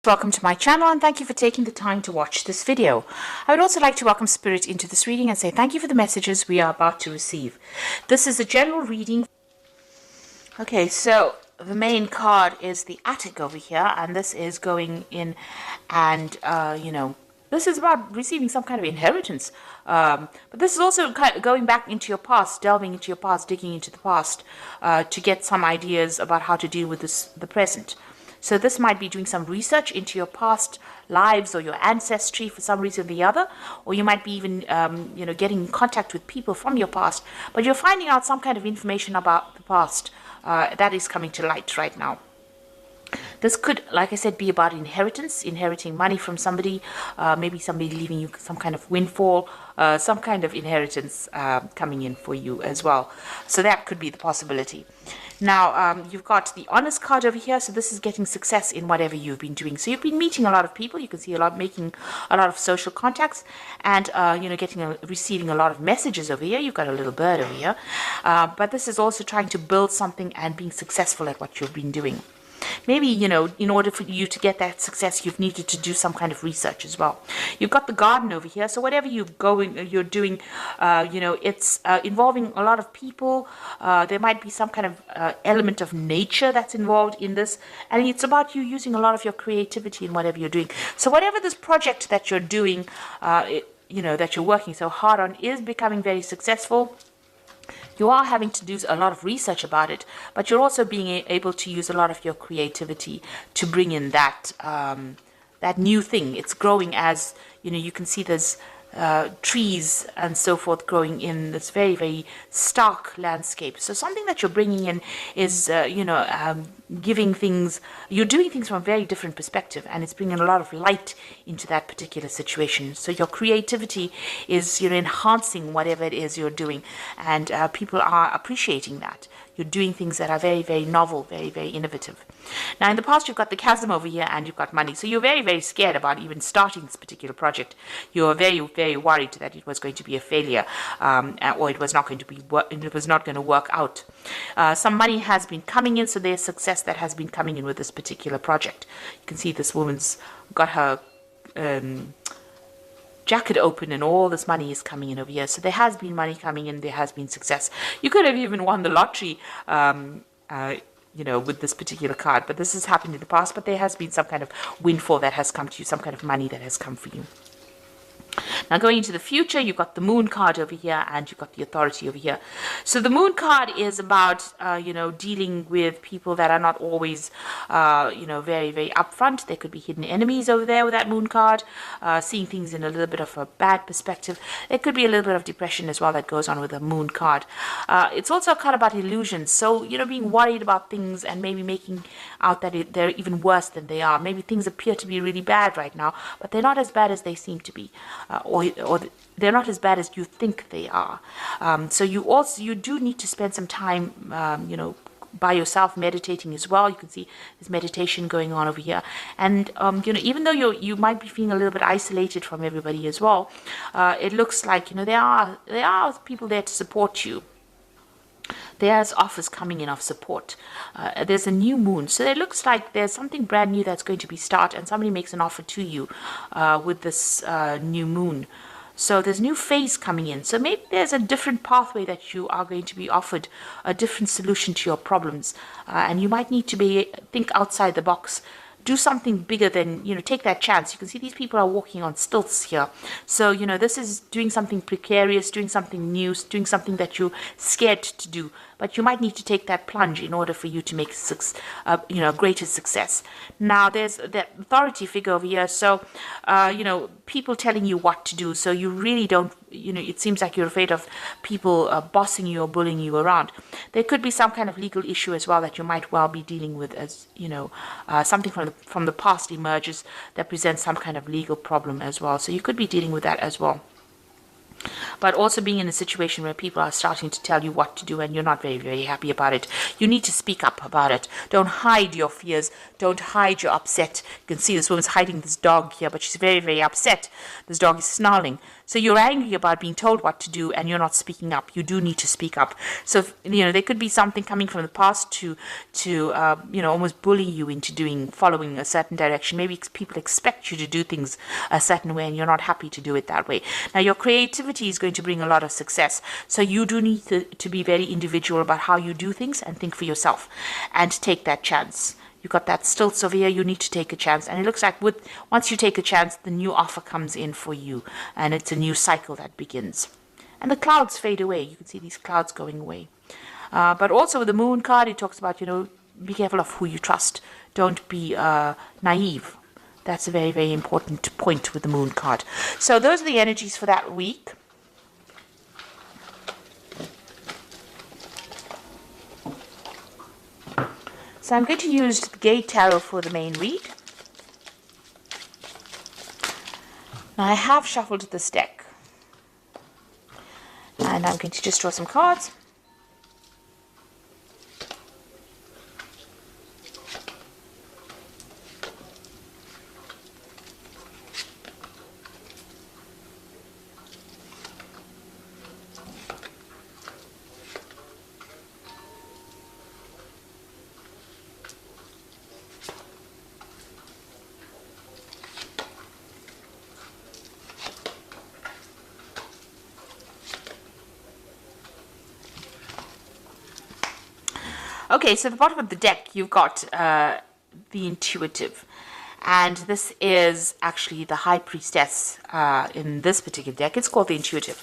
Welcome to my channel and thank you for taking the time to watch this video. I would also like to welcome Spirit into this reading and say thank you for the messages we are about to receive. This is a general reading. Okay, so the main card is the attic over here, and this is going in and, this is about receiving some kind of inheritance. But this is also kind of going back into your past, delving into your past, digging into the past to get some ideas about how to deal with the present. So this might be doing some research into your past lives or your ancestry for some reason or the other, or you might be even, getting in contact with people from your past, but you're finding out some kind of information about the past that is coming to light right now. This could, like I said, be about inheritance, inheriting money from somebody, maybe somebody leaving you some kind of windfall, some kind of inheritance coming in for you as well. So that could be the possibility. Now, you've got the honest card over here. So this is getting success in whatever you've been doing. So you've been meeting a lot of people. You can see making a lot of social contacts and, receiving a lot of messages over here. You've got a little bird over here. But this is also trying to build something and being successful at what you've been doing. Maybe, in order for you to get that success, you've needed to do some kind of research as well. You've got the garden over here. So whatever you're doing, it's involving a lot of people. There might be some kind of element of nature that's involved in this. And it's about you using a lot of your creativity in whatever you're doing. So whatever this project that you're doing, that you're working so hard on is becoming very successful. You are having to do a lot of research about it, but you're also being able to use a lot of your creativity to bring in that new thing. It's growing as, you can see there's trees and so forth growing in this very, very stark landscape. So something that you're bringing in is, giving things, you're doing things from a very different perspective, and it's bringing a lot of light into that particular situation. So your creativity is, enhancing whatever it is you're doing, and people are appreciating that. You're doing things that are very, very novel, very, very innovative. Now, in the past, you've got the chasm over here and you've got money. So you're very, very scared about even starting this particular project. You're very, very worried that it was going to be a failure or it was not going to work out. Some money has been coming in, so there's success that has been coming in with this particular project. You can see this woman's got her jacket open and all this money is coming in over here. So there has been money coming in, there has been success. You could have even won the lottery, with this particular card, but this has happened in the past, but there has been some kind of windfall that has come to you, some kind of money that has come for you. Now, going into the future, you've got the moon card over here and you've got the authority over here. So the moon card is about, dealing with people that are not always, very, very upfront. There could be hidden enemies over there with that moon card, seeing things in a little bit of a bad perspective. There could be a little bit of depression as well that goes on with the moon card. It's also a card about illusions. So, being worried about things and maybe making out that they're even worse than they are. Maybe things appear to be really bad right now, but they're not as bad as they seem to be. Or they're not as bad as you think they are. So you do need to spend some time, by yourself meditating as well. You can see there's meditation going on over here. And, even though you might be feeling a little bit isolated from everybody as well, it looks like, there are people there to support you. There's offers coming in of support. There's a new moon. So it looks like there's something brand new that's going to be started, and somebody makes an offer to you with this new moon. So there's a new phase coming in. So maybe there's a different pathway that you are going to be offered, a different solution to your problems. And you might need to think outside the box. Do something bigger than, take that chance. You can see these people are walking on stilts here. So, this is doing something precarious, doing something new, doing something that you're scared to do. But you might need to take that plunge in order for you to make greater success. Now, there's that authority figure over here. So, people telling you what to do. So you really don't, it seems like you're afraid of people bossing you or bullying you around. There could be some kind of legal issue as well that you might well be dealing with, as, something from the past emerges that presents some kind of legal problem as well. So you could be dealing with that as well. but also being in a situation where people are starting to tell you what to do and you're not very, very happy about it. You need to speak up about it. Don't hide your fears. Don't hide your upset. You can see this woman's hiding this dog here, but she's very, very upset. This dog is snarling. So you're angry about being told what to do and you're not speaking up. You do need to speak up. So, there could be something coming from the past to almost bully you into following a certain direction. Maybe people expect you to do things a certain way and you're not happy to do it that way. Now, your creativity is going to bring a lot of success. So you do need to be very individual about how you do things and think for yourself and take that chance. You got that stilts over here, you need to take a chance. And it looks like once you take a chance, the new offer comes in for you. And it's a new cycle that begins. And the clouds fade away. You can see these clouds going away. But also with the moon card, it talks about, be careful of who you trust. Don't be naive. That's a very, very important point with the moon card. So those are the energies for that week. So I'm going to use the Gate Tarot for the main read. Now I have shuffled this deck. And I'm going to just draw some cards. Okay, so at the bottom of the deck, you've got the Intuitive. And this is actually the High Priestess in this particular deck. It's called the Intuitive.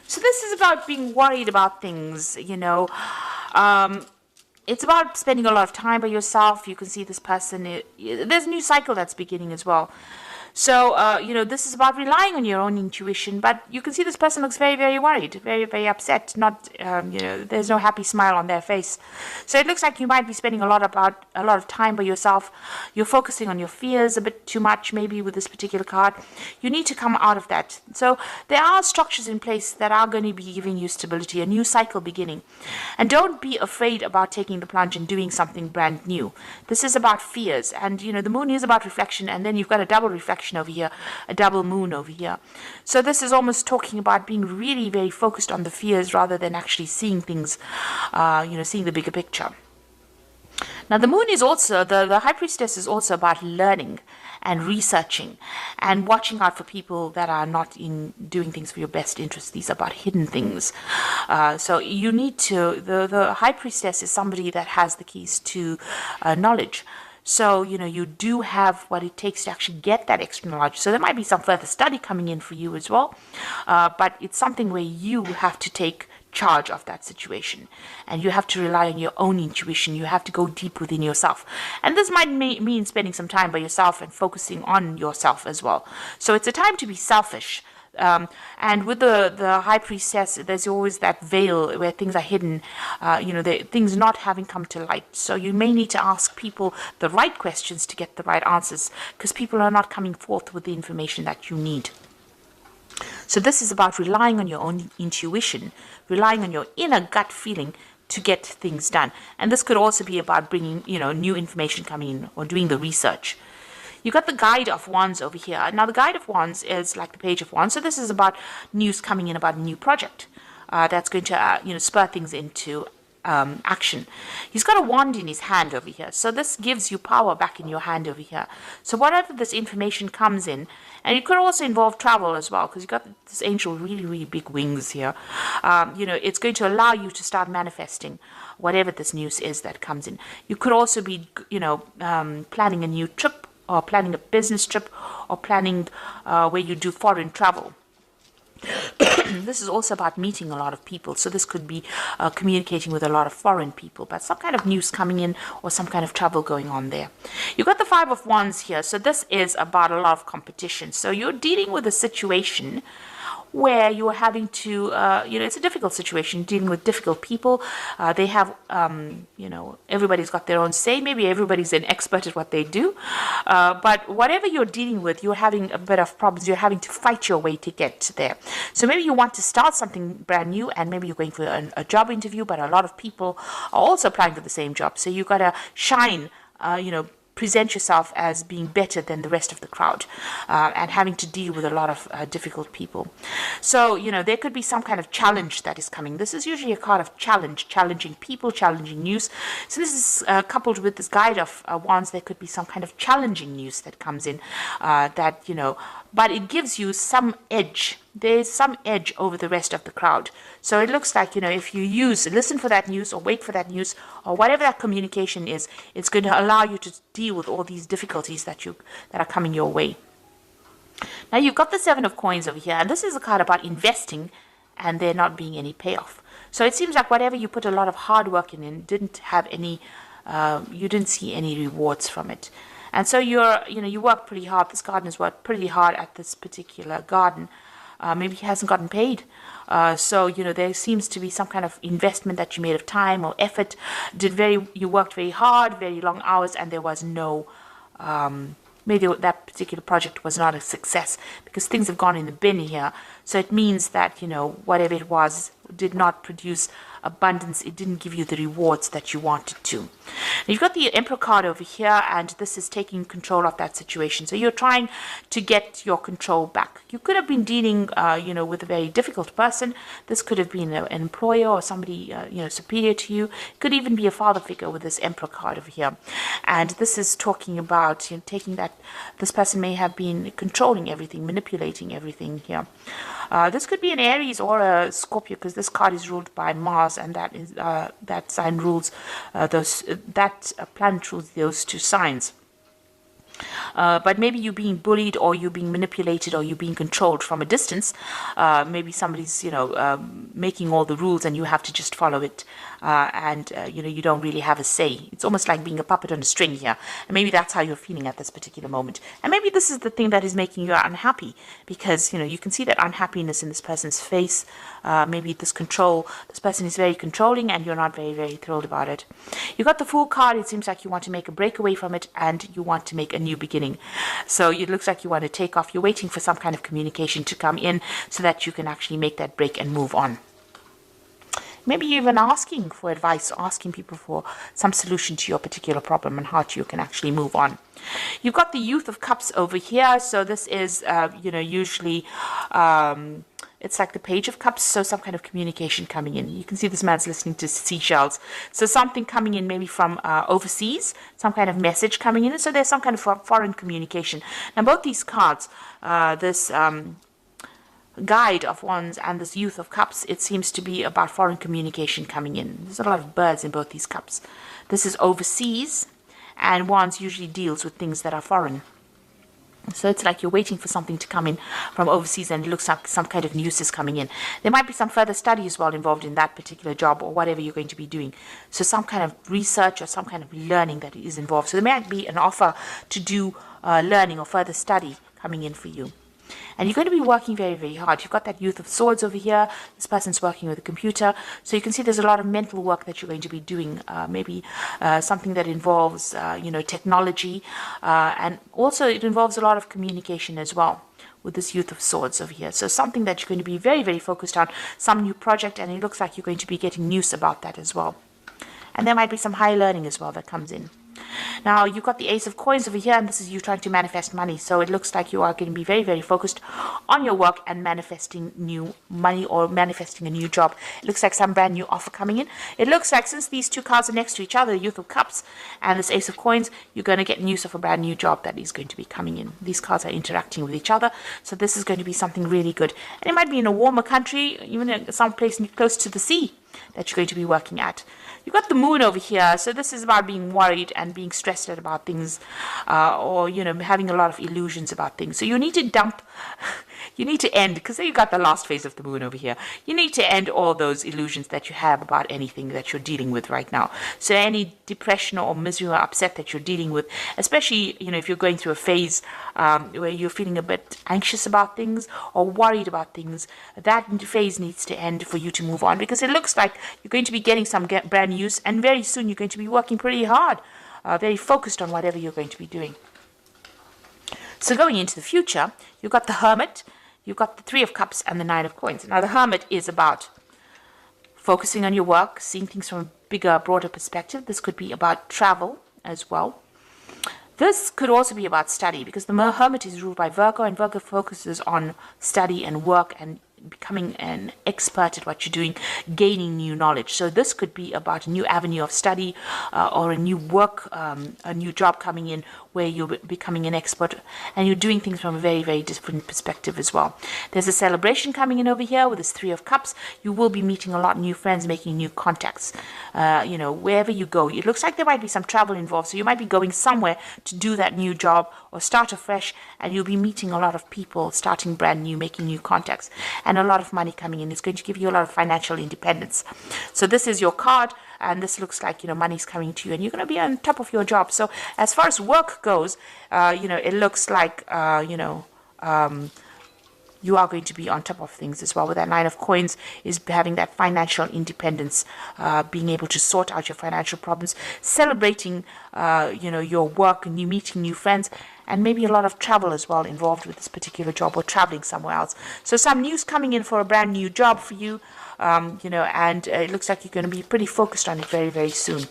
So this is about being worried about things, it's about spending a lot of time by yourself. You can see this person, there's a new cycle that's beginning as well. So, this is about relying on your own intuition, but you can see this person looks very, very worried, very, very upset. Not, there's no happy smile on their face. So it looks like you might be spending a lot of time by yourself. You're focusing on your fears a bit too much, maybe with this particular card. You need to come out of that. So there are structures in place that are going to be giving you stability, a new cycle beginning. And don't be afraid about taking the plunge and doing something brand new. This is about fears, and the moon is about reflection, and then you've got a double reflection over here, a double moon over here. So this is almost talking about being really very focused on the fears rather than actually seeing things, seeing the bigger picture. Now the moon is also, the High Priestess is also about learning and researching and watching out for people that are not in doing things for your best interest. These are about hidden things. So you need to, the High Priestess is somebody that has the keys to knowledge. So, you do have what it takes to actually get that extra knowledge. So there might be some further study coming in for you as well. But it's something where you have to take charge of that situation. And you have to rely on your own intuition. You have to go deep within yourself. And this might mean spending some time by yourself and focusing on yourself as well. So it's a time to be selfish. And with the High Priestess, there's always that veil where things are hidden, things not having come to light. So you may need to ask people the right questions to get the right answers, because people are not coming forth with the information that you need. So this is about relying on your own intuition, relying on your inner gut feeling to get things done. And this could also be about bringing, new information coming in or doing the research. You got the Guide of Wands over here. Now, the Guide of Wands is like the Page of Wands. So this is about news coming in about a new project that's going to, spur things into action. He's got a wand in his hand over here. So this gives you power back in your hand over here. So whatever this information comes in, and it could also involve travel as well, because you've got this angel really, really big wings here. It's going to allow you to start manifesting whatever this news is that comes in. You could also be, planning a new trip, or planning a business trip, or planning where you do foreign travel. This is also about meeting a lot of people. So this could be communicating with a lot of foreign people, but some kind of news coming in or some kind of travel going on there. You've got the Five of Wands here. So this is about a lot of competition. So you're dealing with a situation where you are having to, it's a difficult situation, dealing with difficult people. They have, everybody's got their own say. Maybe everybody's an expert at what they do. But whatever you're dealing with, you're having a bit of problems. You're having to fight your way to get there. So maybe you want to start something brand new, and maybe you're going for a job interview, but a lot of people are also applying for the same job. So you've got to shine, present yourself as being better than the rest of the crowd, and having to deal with a lot of difficult people. So, there could be some kind of challenge that is coming. This is usually a card of challenge, challenging people, challenging news. So this is coupled with this guide of wands. There could be some kind of challenging news that comes in but it gives you some edge. There's some edge over the rest of the crowd. So it looks like, if you listen for that news or wait for that news or whatever that communication is, it's going to allow you to deal with all these difficulties that are coming your way. Now you've got the Seven of Coins over here, and this is a card about investing and there not being any payoff. So it seems like whatever you put a lot of hard work in didn't have any, you didn't see any rewards from it. And so you work pretty hard. This gardener's worked pretty hard at this particular garden. Maybe he hasn't gotten paid. So there seems to be some kind of investment that you made of time or effort. You worked very hard, very long hours, and there was no, maybe that particular project was not a success because things have gone in the bin here. So it means that, whatever it was did not produce abundance. It didn't give you the rewards that you wanted to. Now you've got the Emperor card over here, and this is taking control of that situation. So you're trying to get your control back. You could have been dealing, with a very difficult person. This could have been an employer or somebody, superior to you. It could even be a father figure with this Emperor card over here. And this is talking about taking that this person may have been controlling everything, manipulating everything here. This could be an Aries or a Scorpio, because this card is ruled by Mars, and that sign rules that planet rules those two signs. But maybe you're being bullied, or you're being manipulated, or you're being controlled from a distance. Maybe somebody's making all the rules and you have to just follow it, and you don't really have a say. It's almost like being a puppet on a string here, and maybe that's how you're feeling at this particular moment. And maybe this is the thing that is making you unhappy, because you can see that unhappiness in this person's face. Maybe this person is very controlling, and you're not very, very thrilled about it. You got the Fool card. It seems like you want to make a break away from it, and you want to make a new beginning. So it looks like you want to take off. You're waiting for some kind of communication to come in so that you can actually make that break and move on. Maybe you're even asking for advice, asking people for some solution to your particular problem and how you can actually move on. You've got the Youth of Cups over here. So this is, usually it's like the Page of Cups, so some kind of communication coming in. You can see this man's listening to seashells. So something coming in maybe from overseas, some kind of message coming in. So there's some kind of foreign communication. Now both these cards, this Guide of Wands and this Youth of Cups, it seems to be about foreign communication coming in. There's a lot of birds in both these cups. This is overseas, and Wands usually deals with things that are foreign. So it's like you're waiting for something to come in from overseas, and it looks like some kind of news is coming in. There might be some further study as well involved in that particular job or whatever you're going to be doing. So some kind of research or some kind of learning that is involved. So there might be an offer to do learning or further study coming in for you. And you're going to be working very, very hard. You've got that Youth of Swords over here. This person's working with a computer. So you can see there's a lot of mental work that you're going to be doing. Maybe something that involves, technology. And also it involves a lot of communication as well with this Youth of Swords over here. So something that you're going to be very, very focused on. Some new project, and it looks like you're going to be getting news about that as well. And there might be some high learning as well that comes in. Now, you've got the Ace of Coins over here, and this is you trying to manifest money. So it looks like you are going to be very, very focused on your work and manifesting new money or manifesting a new job. It looks like some brand new offer coming in. It looks like since these two cards are next to each other, Youth of Cups and this Ace of Coins, you're going to get news of a brand new job that is going to be coming in. These cards are interacting with each other. So this is going to be something really good. And it might be in a warmer country, even in some place close to the sea that you're going to be working at. You've got the Moon over here, so this is about being worried and being stressed out about things, or having a lot of illusions about things. So you need to dump You need to end, because you got the last phase of the moon over here. You need to end all those illusions that you have about anything that you're dealing with right now. So any depression or misery or upset that you're dealing with, especially, if you're going through a phase where you're feeling a bit anxious about things or worried about things, that phase needs to end for you to move on, because it looks like you're going to be getting some brand news, and very soon you're going to be working pretty hard, very focused on whatever you're going to be doing. So going into the future, you've got the Hermit, you've got the Three of Cups, and the Nine of Coins. Now, the Hermit is about focusing on your work, seeing things from a bigger, broader perspective. This could be about travel as well. This could also be about study, because the Hermit is ruled by Virgo, and Virgo focuses on study and work and becoming an expert at what you're doing, gaining new knowledge. So this could be about a new avenue of study or a new work, a new job coming in where you're becoming an expert and you're doing things from a very, very different perspective as well. There's a celebration coming in over here with this Three of Cups. You will be meeting a lot of new friends, making new contacts, wherever you go. It looks like there might be some travel involved, so you might be going somewhere to do that new job or start afresh, and you'll be meeting a lot of people, starting brand new, making new contacts, and a lot of money coming in. It's going to give you a lot of financial independence. So this is your card, and this looks like, money's coming to you, and you're going to be on top of your job. So as far as work goes, it looks like, you are going to be on top of things as well. With that Nine of Coins is having that financial independence, being able to sort out your financial problems, celebrating, your work, and you meeting new friends, and maybe a lot of travel as well involved with this particular job, or traveling somewhere else. So some news coming in for a brand new job for you, and it looks like you're going to be pretty focused on it very, very soon.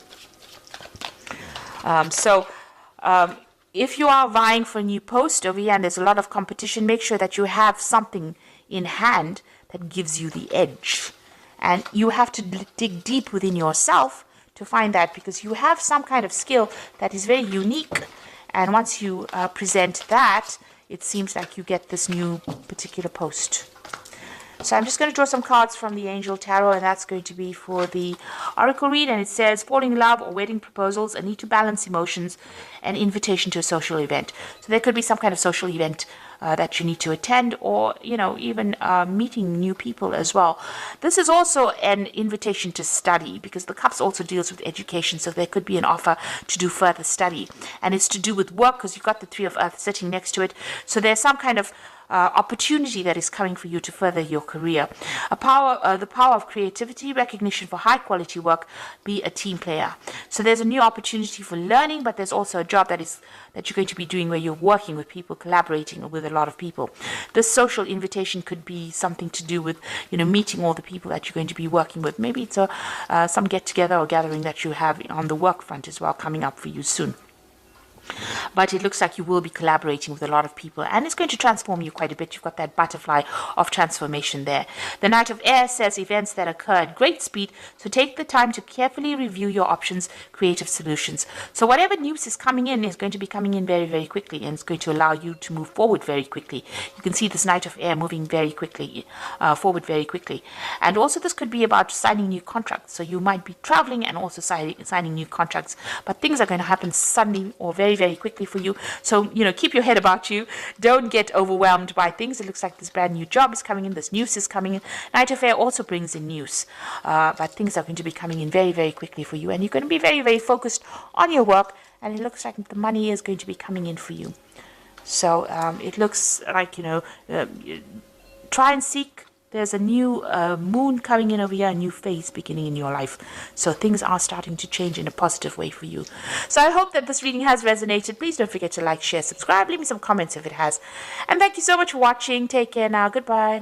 If you are vying for a new post over here and there's a lot of competition, make sure that you have something in hand that gives you the edge. And you have to dig deep within yourself to find that, because you have some kind of skill that is very unique. And once you present that, it seems like you get this new particular post. So I'm just going to draw some cards from the Angel Tarot, and that's going to be for the Oracle read. And it says, falling in love or wedding proposals, a need to balance emotions, an invitation to a social event. So there could be some kind of social event that you need to attend, or, even meeting new people as well. This is also an invitation to study, because the Cups also deals with education. So there could be an offer to do further study, and it's to do with work, because you've got the Three of Earth sitting next to it. So there's some kind of opportunity that is coming for you to further your career. The power of creativity, recognition for high quality work, be a team player. So there's a new opportunity for learning, but there's also a job that you're going to be doing where you're working with people, collaborating with a lot of people. This social invitation could be something to do with, meeting all the people that you're going to be working with. Maybe it's some get together or gathering that you have on the work front as well coming up for you soon. But it looks like you will be collaborating with a lot of people, and it's going to transform you quite a bit. You've got that butterfly of transformation there. The Knight of Air says events that occur at great speed, so take the time to carefully review your options, creative solutions. So whatever news is coming in is going to be coming in very, very quickly, and it's going to allow you to move forward very quickly. You can see this Knight of Air moving very quickly, forward very quickly. And also this could be about signing new contracts. So you might be traveling and also signing new contracts, but things are going to happen suddenly or very, very quickly for you. So, keep your head about you. Don't get overwhelmed by things. It looks like this brand new job is coming in. This news is coming in. Knight of Air also brings in news. But things are going to be coming in very, very quickly for you. And you're going to be very, very focused on your work. And it looks like the money is going to be coming in for you. So it looks like, try and seek. There's a new moon coming in over here, a new phase beginning in your life. So things are starting to change in a positive way for you. So I hope that this reading has resonated. Please don't forget to like, share, subscribe. Leave me some comments if it has. And thank you so much for watching. Take care now. Goodbye.